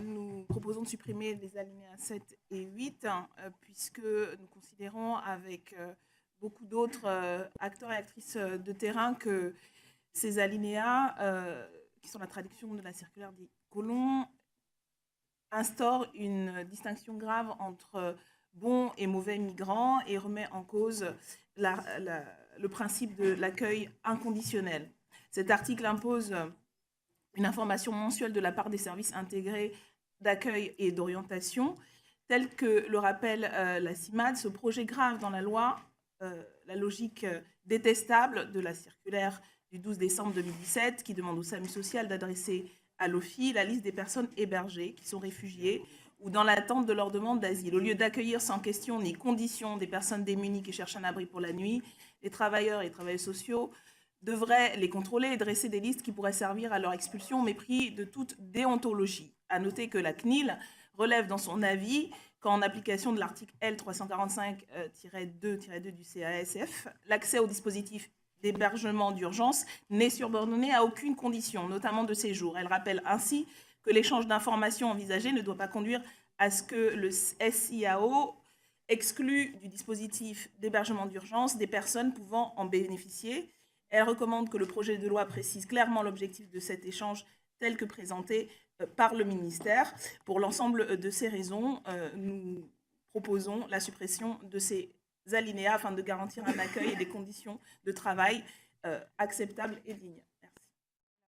nous proposons de supprimer les alinéas 7 et 8, puisque nous considérons avec beaucoup d'autres acteurs et actrices de terrain que ces alinéas, qui sont la traduction de la circulaire des colons, instaurent une distinction grave entre bons et mauvais migrants et remet en cause le principe de l'accueil inconditionnel. Cet article impose une information mensuelle de la part des services intégrés d'accueil et d'orientation. Tel que le rappelle la CIMAD, ce projet grave dans la loi la logique détestable de la circulaire du 12 décembre 2017 qui demande au SAMU social d'adresser à l'OFII la liste des personnes hébergées qui sont réfugiées ou dans l'attente de leur demande d'asile. Au lieu d'accueillir sans question ni condition des personnes démunies qui cherchent un abri pour la nuit, les travailleurs et les travailleuses sociaux devraient les contrôler et dresser des listes qui pourraient servir à leur expulsion au mépris de toute déontologie. À noter que la CNIL relève dans son avis qu'en application de l'article L. 345-2-2 du CASF, l'accès au dispositif d'hébergement d'urgence n'est subordonné à aucune condition, notamment de séjour. Elle rappelle ainsi que l'échange d'informations envisagé ne doit pas conduire à ce que le SIAO exclue du dispositif d'hébergement d'urgence des personnes pouvant en bénéficier. Elle recommande que le projet de loi précise clairement l'objectif de cet échange tel que présenté par le ministère. Pour l'ensemble de ces raisons, nous proposons la suppression de ces alinéas afin de garantir un accueil et des conditions de travail acceptables et dignes.